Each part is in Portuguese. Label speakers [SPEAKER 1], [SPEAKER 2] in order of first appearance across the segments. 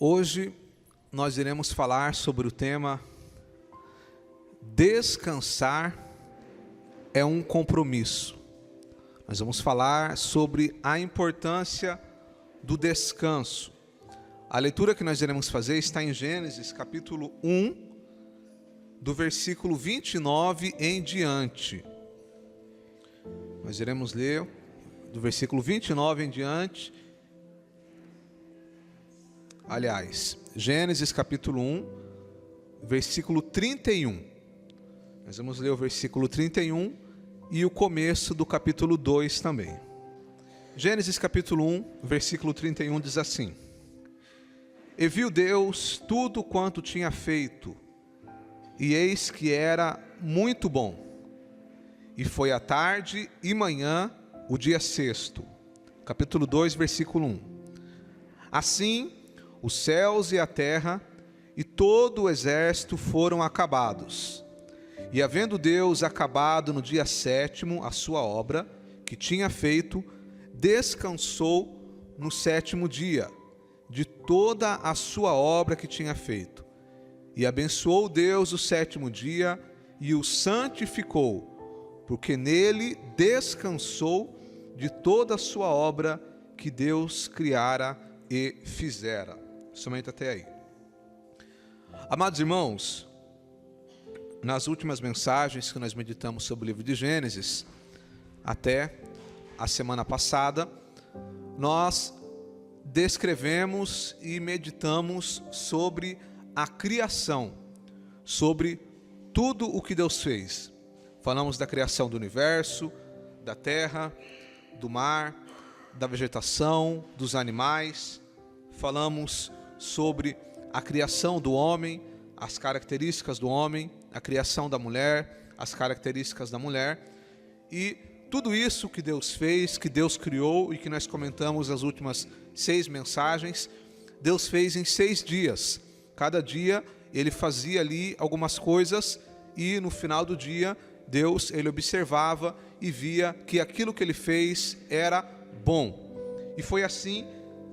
[SPEAKER 1] Hoje nós iremos falar sobre o tema Descansar é um compromisso. Nós vamos falar sobre a importância do descanso. A leitura que nós iremos fazer está em Gênesis capítulo 1, do versículo 29 em diante. Nós iremos ler do versículo 29 em diante. Aliás, Gênesis capítulo 1, versículo 31. Nós vamos ler o versículo 31 e o começo do capítulo 2 também. Gênesis capítulo 1, versículo 31 diz assim: E viu Deus tudo quanto tinha feito, e eis que era muito bom. E foi a tarde e manhã, o dia sexto. Capítulo 2, versículo 1. Assim, os céus e a terra e todo o exército foram acabados. E havendo Deus acabado no dia sétimo a sua obra, que tinha feito, descansou no sétimo dia, de toda a sua obra que tinha feito. E abençoou Deus o sétimo dia, e o santificou, porque nele descansou de toda a sua obra que Deus criara e fizera. Somente até aí. Amados irmãos, nas últimas mensagens que nós meditamos sobre o livro de Gênesis, até a semana passada, nós descrevemos e meditamos sobre a criação, sobre tudo o que Deus fez. Falamos da criação do universo, da terra, do mar, da vegetação, dos animais. Falamos sobre a criação do homem, as características do homem, a criação da mulher, as características da mulher. E tudo isso que Deus fez, que Deus criou e que nós comentamos nas últimas 6 mensagens, Deus fez em 6 dias. Cada dia ele fazia ali algumas coisas e no final do dia Deus ele observava e via que aquilo que ele fez era bom. E foi assim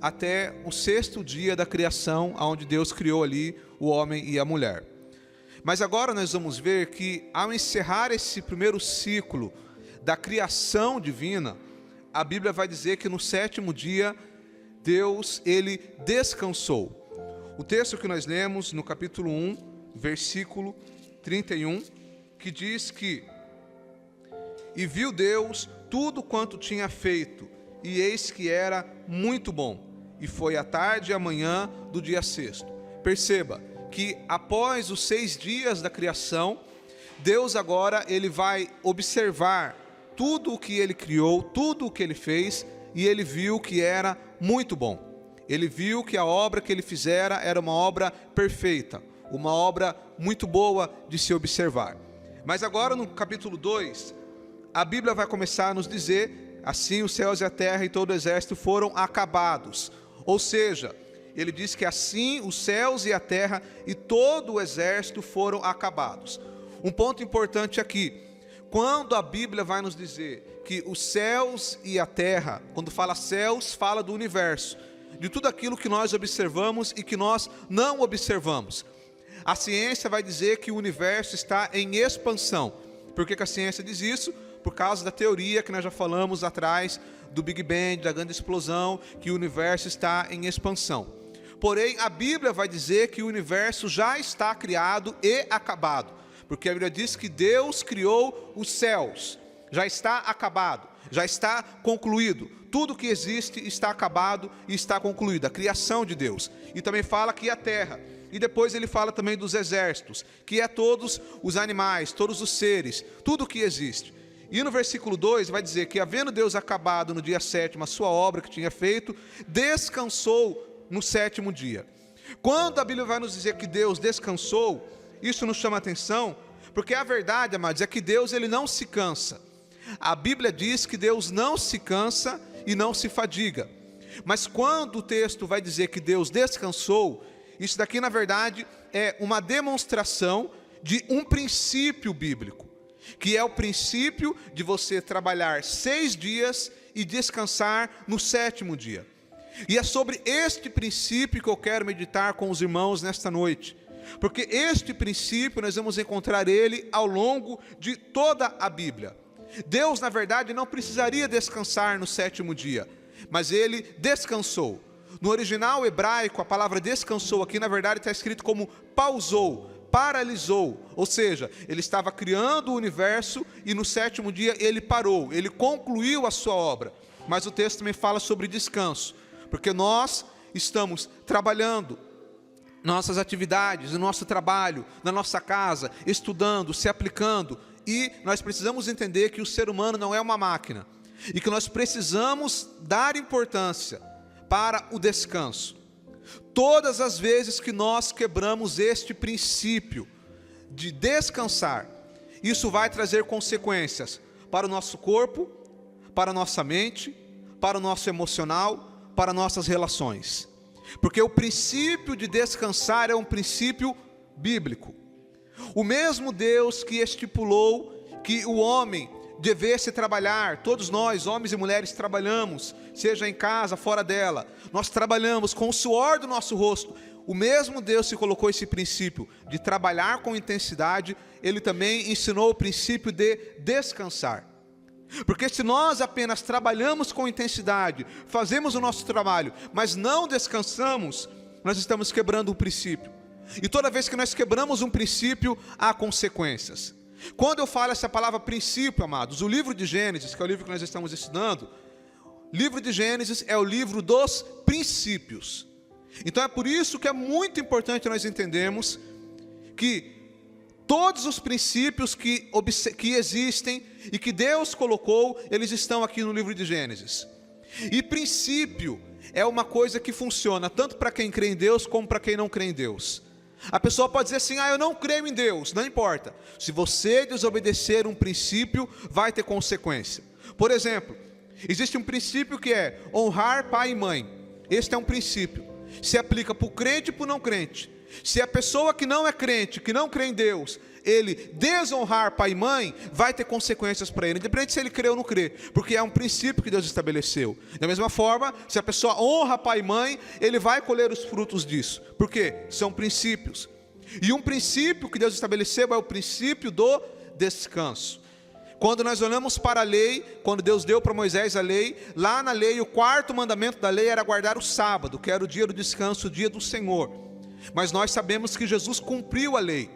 [SPEAKER 1] até o 6º dia da criação, onde Deus criou ali o homem e a mulher. Mas agora nós vamos ver que ao encerrar esse primeiro ciclo da criação divina, a Bíblia vai dizer que no 7º dia Deus ele descansou. O texto que nós lemos no capítulo 1, versículo 31, que diz que: E viu Deus tudo quanto tinha feito, e eis que era muito bom. E foi a tarde e a manhã do dia sexto. Perceba que após os 6 dias da criação, Deus agora ele vai observar tudo o que ele criou, tudo o que ele fez, e ele viu que era muito bom. Ele viu que a obra que ele fizera era uma obra perfeita, uma obra muito boa de se observar. Mas agora no capítulo 2, a Bíblia vai começar a nos dizer: assim os céus e a terra e todo o exército foram acabados. Ou seja, ele diz que assim os céus e a terra e todo o exército foram acabados. Um ponto importante aqui: quando a Bíblia vai nos dizer que os céus e a terra, quando fala céus, fala do universo, de tudo aquilo que nós observamos e que nós não observamos. A ciência vai dizer que o universo está em expansão. Por que a ciência diz isso? Por causa da teoria que nós já falamos atrás, do Big Bang, da grande explosão, que o universo está em expansão. Porém, a Bíblia vai dizer que o universo já está criado e acabado, porque a Bíblia diz que Deus criou os céus, já está acabado, já está concluído. Tudo que existe está acabado e está concluído, a criação de Deus. E também fala que a terra. E depois ele fala também dos exércitos, que é todos os animais, todos os seres, tudo que existe. E no versículo 2 vai dizer que, havendo Deus acabado no dia 7º a sua obra que tinha feito, descansou no 7º dia. Quando a Bíblia vai nos dizer que Deus descansou, isso nos chama a atenção, porque a verdade, amados, é que Deus ele não se cansa. A Bíblia diz que Deus não se cansa e não se fadiga. Mas quando o texto vai dizer que Deus descansou, isso daqui na verdade é uma demonstração de um princípio bíblico, que é o princípio de você trabalhar 6 dias e descansar no 7º dia. E é sobre este princípio que eu quero meditar com os irmãos nesta noite. Porque este princípio nós vamos encontrar ele ao longo de toda a Bíblia. Deus, na verdade, não precisaria descansar no sétimo dia, mas ele descansou. No original hebraico, a palavra descansou aqui, na verdade, está escrito como pausou, paralisou. Ou seja, ele estava criando o universo e no sétimo dia ele parou, ele concluiu a sua obra. Mas o texto também fala sobre descanso, porque nós estamos trabalhando, nossas atividades, no nosso trabalho, na nossa casa, estudando, se aplicando, e nós precisamos entender que o ser humano não é uma máquina, e que nós precisamos dar importância para o descanso. Todas as vezes que nós quebramos este princípio de descansar, isso vai trazer consequências para o nosso corpo, para a nossa mente, para o nosso emocional, para nossas relações. Porque o princípio de descansar é um princípio bíblico. O mesmo Deus que estipulou que o homem devesse trabalhar, todos nós, homens e mulheres, trabalhamos, seja em casa, fora dela, nós trabalhamos com o suor do nosso rosto. O mesmo Deus que colocou esse princípio de trabalhar com intensidade, ele também ensinou o princípio de descansar. Porque se nós apenas trabalhamos com intensidade, fazemos o nosso trabalho, mas não descansamos, nós estamos quebrando um princípio. E toda vez que nós quebramos um princípio, há consequências. Quando eu falo essa palavra princípio, amados, o livro de Gênesis, que é o livro que nós estamos estudando, livro de Gênesis é o livro dos princípios. Então é por isso que é muito importante nós entendermos que todos os princípios que existem e que Deus colocou, eles estão aqui no livro de Gênesis. E princípio é uma coisa que funciona tanto para quem crê em Deus como para quem não crê em Deus. A pessoa pode dizer assim, eu não creio em Deus, não importa. Se você desobedecer um princípio, vai ter consequência. Por exemplo, existe um princípio que é honrar pai e mãe. Este é um princípio. Se aplica para o crente e para o não crente. Se a pessoa que não é crente, que não crê em Deus, ele desonrar pai e mãe, vai ter consequências para ele, independente se ele crê ou não crê, porque é um princípio que Deus estabeleceu. Da mesma forma, se a pessoa honra pai e mãe, ele vai colher os frutos disso. Por quê? São princípios. E um princípio que Deus estabeleceu é o princípio do descanso. Quando nós olhamos para a lei, quando Deus deu para Moisés a lei, lá na lei, o quarto mandamento da lei era guardar o sábado, que era o dia do descanso, o dia do Senhor. Mas nós sabemos que Jesus cumpriu a lei,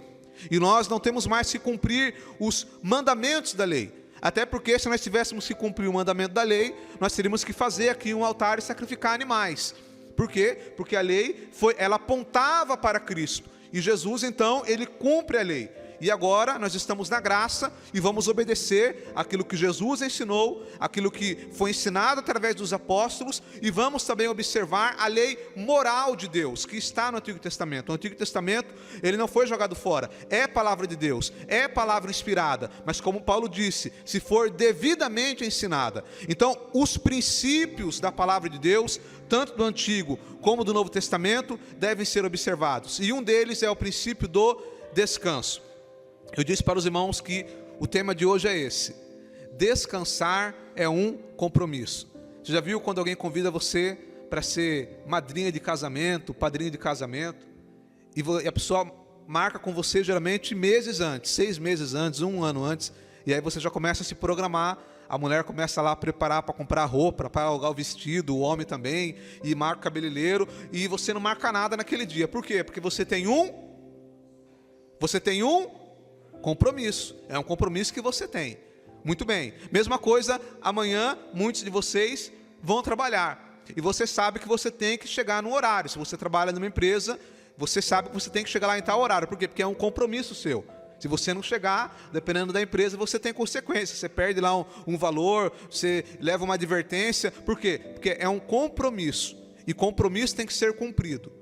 [SPEAKER 1] e nós não temos mais que cumprir os mandamentos da lei, até porque se nós tivéssemos que cumprir o mandamento da lei, nós teríamos que fazer aqui um altar e sacrificar animais. Por quê? Porque a lei ela apontava para Cristo, e Jesus então, ele cumpre a lei. E agora nós estamos na graça e vamos obedecer aquilo que Jesus ensinou, aquilo que foi ensinado através dos apóstolos, e vamos também observar a lei moral de Deus, que está no Antigo Testamento. O Antigo Testamento, ele não foi jogado fora, é palavra de Deus, é palavra inspirada, mas como Paulo disse, se for devidamente ensinada. Então, os princípios da palavra de Deus, tanto do Antigo como do Novo Testamento, devem ser observados, e um deles é o princípio do descanso. Eu disse para os irmãos que o tema de hoje é esse: descansar é um compromisso. Você já viu quando alguém convida você para ser madrinha de casamento, padrinho de casamento, e a pessoa marca com você geralmente meses antes, 6 meses antes, 1 ano antes, e aí você já começa a se programar, a mulher começa lá a preparar para comprar roupa, para alugar o vestido, o homem também, e marca o cabeleireiro, e você não marca nada naquele dia. Por quê? Porque você tem um compromisso, é um compromisso que você tem. Muito bem, mesma coisa, amanhã muitos de vocês vão trabalhar, e você sabe que você tem que chegar no horário. Se você trabalha numa empresa, você sabe que você tem que chegar lá em tal horário. Por quê? Porque é um compromisso seu. Se você não chegar, dependendo da empresa, você tem consequências, você perde lá um valor, você leva uma advertência. Por quê? Porque é um compromisso, e compromisso tem que ser cumprido.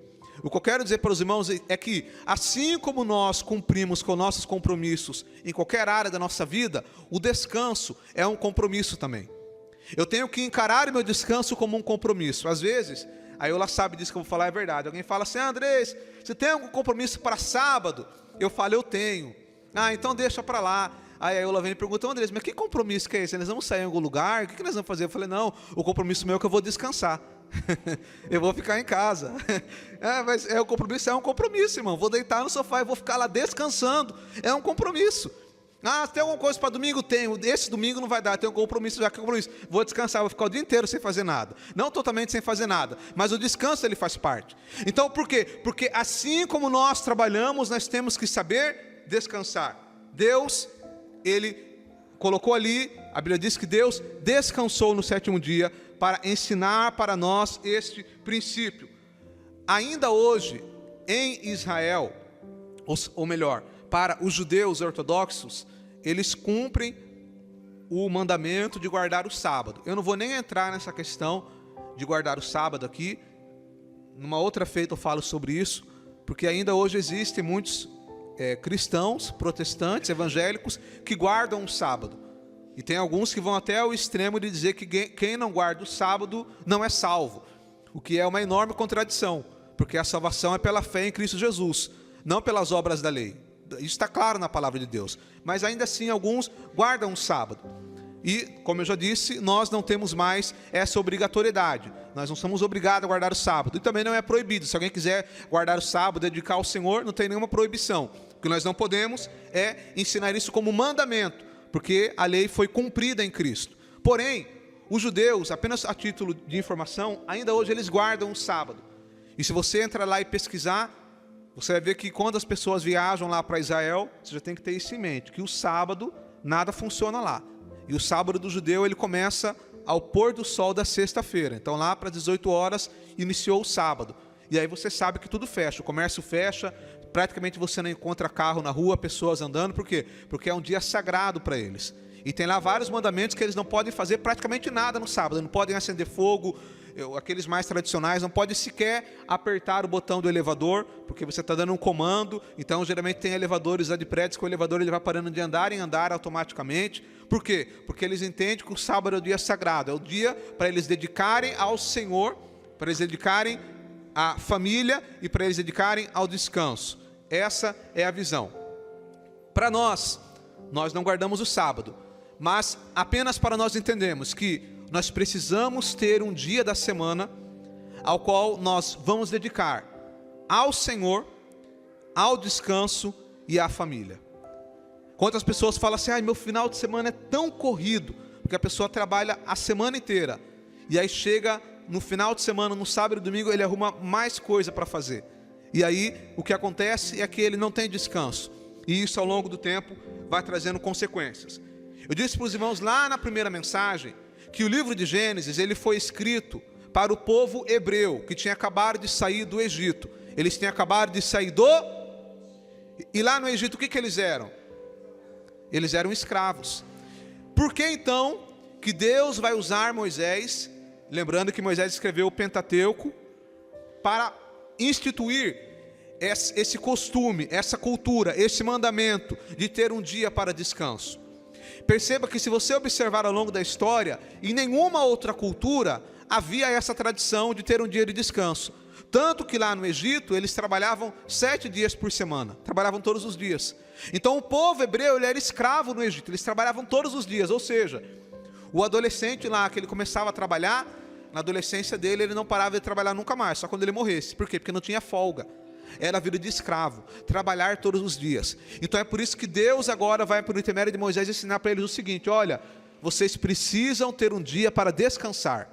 [SPEAKER 1] O que eu quero dizer para os irmãos é que, assim como nós cumprimos com nossos compromissos em qualquer área da nossa vida, o descanso é um compromisso também. Eu tenho que encarar o meu descanso como um compromisso. Às vezes, a Eula sabe disso que eu vou falar, é verdade. Alguém fala assim, Andrés, você tem algum compromisso para sábado? Eu falo, eu tenho. Então deixa para lá. Aí a Eula vem e pergunta, Andrés, mas que compromisso que é esse? Nós vamos sair em algum lugar? O que nós vamos fazer? Eu falei, não, o compromisso meu é que eu vou descansar. Eu vou ficar em casa. Mas um compromisso, irmão. Vou deitar no sofá e vou ficar lá descansando. É um compromisso. Tem alguma coisa para domingo? Tenho. Esse domingo não vai dar, tenho um compromisso já. Que compromisso? Vou descansar, vou ficar o dia inteiro sem fazer nada. Não totalmente sem fazer nada, mas o descanso ele faz parte. Então por quê? Porque assim como nós trabalhamos, nós temos que saber descansar. Deus, Ele colocou ali, a Bíblia diz que Deus descansou no sétimo dia para ensinar para nós este princípio. Ainda hoje, em Israel, ou melhor, para os judeus ortodoxos, eles cumprem o mandamento de guardar o sábado. Eu não vou nem entrar nessa questão de guardar o sábado aqui. Numa outra feita eu falo sobre isso, porque ainda hoje existem muitos cristãos, protestantes, evangélicos, que guardam o sábado. E tem alguns que vão até ao extremo de dizer que quem não guarda o sábado não é salvo. O que é uma enorme contradição, porque a salvação é pela fé em Cristo Jesus, não pelas obras da lei. Isso está claro na palavra de Deus. Mas ainda assim alguns guardam o sábado. E, como eu já disse, nós não temos mais essa obrigatoriedade. Nós não somos obrigados a guardar o sábado. E também não é proibido. Se alguém quiser guardar o sábado, dedicar ao Senhor, não tem nenhuma proibição. O que nós não podemos é ensinar isso como mandamento, porque a lei foi cumprida em Cristo. Porém, os judeus, apenas a título de informação, ainda hoje eles guardam o sábado. E se você entrar lá e pesquisar, você vai ver que quando as pessoas viajam lá para Israel, você já tem que ter isso em mente, que o sábado nada funciona lá. E o sábado do judeu ele começa ao pôr do sol da sexta-feira. Então lá para 18 horas iniciou o sábado. E aí você sabe que tudo fecha, o comércio fecha, praticamente você não encontra carro na rua, pessoas andando. Por quê? Porque é um dia sagrado para eles. E tem lá vários mandamentos que eles não podem fazer praticamente nada no sábado. Não podem acender fogo, aqueles mais tradicionais, não pode sequer apertar o botão do elevador, porque você está dando um comando. Então geralmente tem elevadores lá de prédios que o elevador ele vai parando de andar em andar automaticamente. Por quê? Porque eles entendem que o sábado é o dia sagrado, é o dia para eles dedicarem ao Senhor, para eles dedicarem à família e para eles dedicarem ao descanso. Essa é a visão. Para nós não guardamos o sábado, mas apenas para nós entendermos que nós precisamos ter um dia da semana ao qual nós vamos dedicar ao Senhor, ao descanso e à família. Quantas pessoas falam assim, meu final de semana é tão corrido, porque a pessoa trabalha a semana inteira, e aí chega no final de semana, no sábado e domingo, ele arruma mais coisa para fazer. E aí o que acontece é que ele não tem descanso, e isso ao longo do tempo vai trazendo consequências. Eu disse para os irmãos lá na primeira mensagem, que o livro de Gênesis ele foi escrito para o povo hebreu, que tinha acabado de sair do Egito. Eles tinham acabado de sair E lá no Egito o que eles eram? Eles eram escravos. Por que então que Deus vai usar Moisés, lembrando que Moisés escreveu o Pentateuco, para instituir esse costume, essa cultura, esse mandamento de ter um dia para descanso? Perceba que se você observar ao longo da história, em nenhuma outra cultura havia essa tradição de ter um dia de descanso. Tanto que lá no Egito eles trabalhavam 7 dias por semana, trabalhavam todos os dias. Então o povo hebreu ele era escravo no Egito, eles trabalhavam todos os dias. Ou seja, o adolescente lá que ele começava a trabalhar, na adolescência dele ele não parava de trabalhar nunca mais, só quando ele morresse. Por quê? Porque não tinha folga. Era a vida de escravo, trabalhar todos os dias. Então é por isso que Deus agora vai, por intermédio de Moisés, ensinar para eles o seguinte: olha, vocês precisam ter um dia para descansar.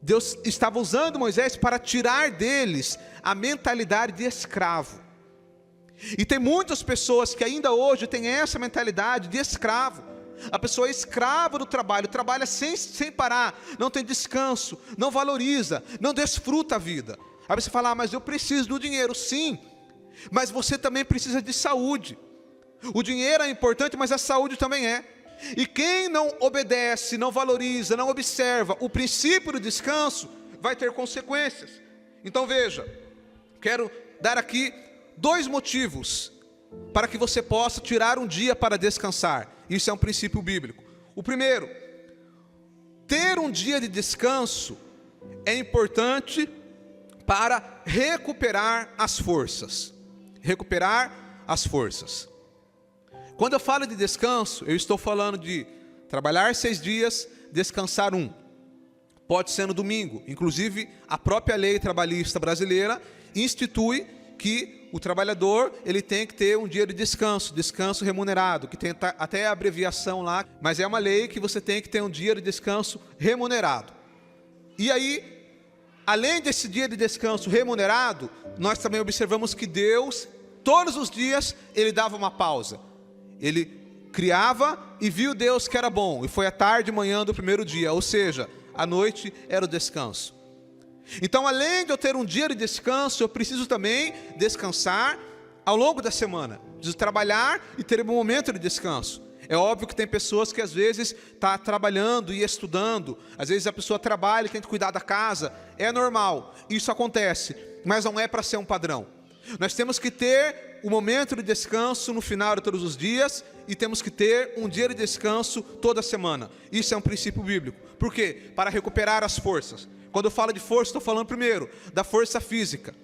[SPEAKER 1] Deus estava usando Moisés para tirar deles a mentalidade de escravo. E tem muitas pessoas que ainda hoje têm essa mentalidade de escravo. A pessoa é escrava do trabalho, trabalha sem parar, não tem descanso, não valoriza, não desfruta a vida. Aí você fala, mas eu preciso do dinheiro. Sim, mas você também precisa de saúde. O dinheiro é importante, mas a saúde também é. E quem não obedece, não valoriza, não observa o princípio do descanso, vai ter consequências. Então veja, quero dar aqui 2 motivos para que você possa tirar um dia para descansar. Isso é um princípio bíblico. O primeiro, ter um dia de descanso é importante para recuperar as forças. Recuperar as forças. Quando eu falo de descanso, eu estou falando de trabalhar 6 dias, descansar 1. pode ser no domingo. Inclusive, a própria lei trabalhista brasileira institui que o trabalhador ele tem que ter um dia de descanso, descanso remunerado, que tem até a abreviação lá, mas é uma lei que você tem que ter um dia de descanso remunerado. E aí, além desse dia de descanso remunerado, nós também observamos que Deus, todos os dias, Ele dava uma pausa. Ele criava e viu Deus que era bom, e foi à tarde e manhã do primeiro dia, ou seja, à noite era o descanso. Então, além de eu ter um dia de descanso, eu preciso também descansar ao longo da semana. Preciso trabalhar e ter um momento de descanso. É óbvio que tem pessoas que às vezes estão trabalhando e estudando. Às vezes a pessoa trabalha e tem que cuidar da casa. É normal, isso acontece, mas não é para ser um padrão. Nós temos que ter um momento de descanso no final de todos os dias e temos que ter um dia de descanso toda semana. Isso é um princípio bíblico. Por quê? Para recuperar as forças. Quando eu falo de força, estou falando primeiro da força física.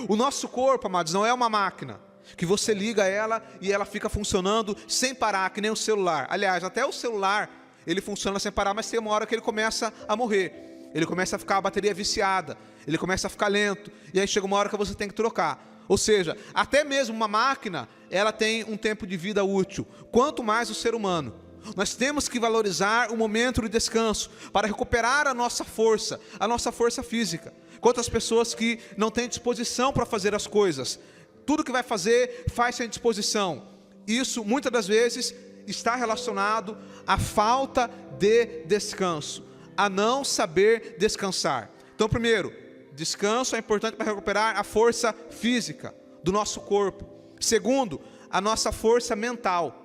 [SPEAKER 1] O nosso corpo, amados, não é uma máquina que você liga ela e ela fica funcionando sem parar, que nem o celular. Aliás, até o celular, ele funciona sem parar, mas tem uma hora que ele começa a morrer. Ele começa a ficar a bateria viciada, ele começa a ficar lento, e aí chega uma hora que você tem que trocar. Ou seja, até mesmo uma máquina, ela tem um tempo de vida útil. Quanto mais o ser humano. Nós temos que valorizar o momento de descanso para recuperar a nossa força física. Quantas pessoas que não têm disposição para fazer as coisas, tudo que vai fazer, faz sem disposição. Isso, muitas das vezes, está relacionado à falta de descanso, a não saber descansar. Então, primeiro, descanso é importante para recuperar a força física do nosso corpo. Segundo, a nossa força mental.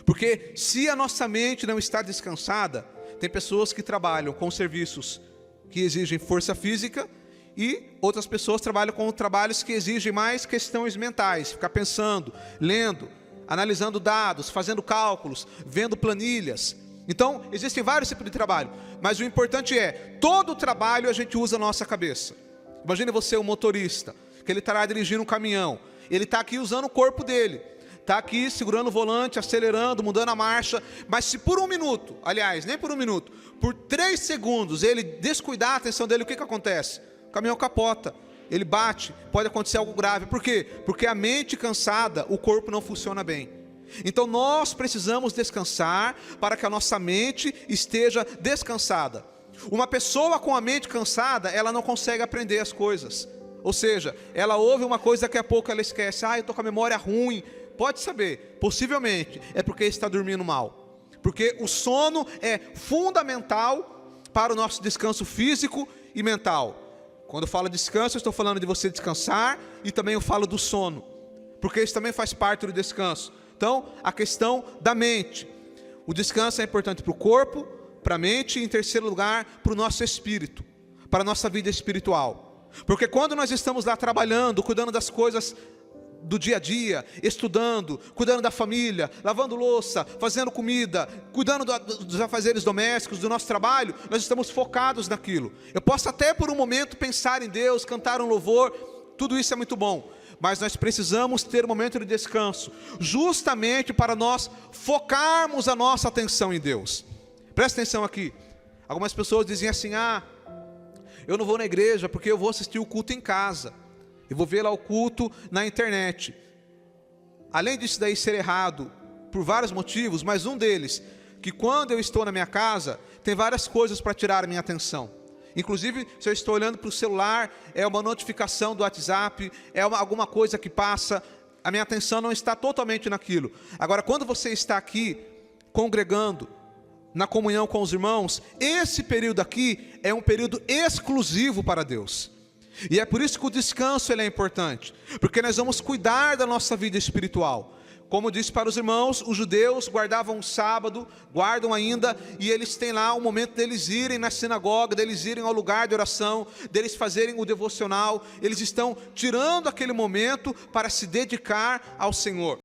[SPEAKER 1] Porque se a nossa mente não está descansada, tem pessoas que trabalham com serviços que exigem força física e outras pessoas trabalham com trabalhos que exigem mais questões mentais, ficar pensando, lendo, analisando dados, fazendo cálculos, vendo planilhas. Então, existem vários tipos de trabalho, mas o importante é, todo o trabalho a gente usa a nossa cabeça. Imagine você, um motorista, que ele estará dirigindo um caminhão, ele está aqui usando o corpo dele, está aqui segurando o volante, acelerando, mudando a marcha, mas se por um minuto, aliás, nem por um minuto, por 3 segundos ele descuidar a atenção dele, o que acontece? O caminhão capota, ele bate, pode acontecer algo grave. Por quê? Porque a mente cansada, o corpo não funciona bem. Então nós precisamos descansar para que a nossa mente esteja descansada. Uma pessoa com a mente cansada, ela não consegue aprender as coisas. Ou seja, ela ouve uma coisa, daqui a pouco ela esquece. Eu estou com a memória ruim. Pode saber, possivelmente é porque está dormindo mal. Porque o sono é fundamental para o nosso descanso físico e mental. Quando eu falo descanso, eu estou falando de você descansar e também eu falo do sono. Porque isso também faz parte do descanso. Então, a questão da mente. O descanso é importante para o corpo, para a mente e, em terceiro lugar, para o nosso espírito, para a nossa vida espiritual. Porque quando nós estamos lá trabalhando, cuidando das coisas do dia a dia, estudando, cuidando da família, lavando louça, fazendo comida, cuidando dos afazeres domésticos, do nosso trabalho, nós estamos focados naquilo. Eu posso até por um momento pensar em Deus, cantar um louvor, tudo isso é muito bom. Mas nós precisamos ter um momento de descanso, justamente para nós focarmos a nossa atenção em Deus. Presta atenção aqui. Algumas pessoas dizem assim, eu não vou na igreja porque eu vou assistir o culto em casa. Eu vou ver lá o culto na internet. Além disso daí ser errado, por vários motivos, mas um deles, que quando eu estou na minha casa, tem várias coisas para tirar a minha atenção. Inclusive, se eu estou olhando para o celular, é uma notificação do WhatsApp, alguma coisa que passa, a minha atenção não está totalmente naquilo. Agora, quando você está aqui, congregando, na comunhão com os irmãos, esse período aqui é um período exclusivo para Deus. E é por isso que o descanso ele é importante, porque nós vamos cuidar da nossa vida espiritual. Como disse para os irmãos, os judeus guardavam o sábado, guardam ainda, e eles têm lá o momento deles irem na sinagoga, deles irem ao lugar de oração, deles fazerem o devocional. Eles estão tirando aquele momento para se dedicar ao Senhor.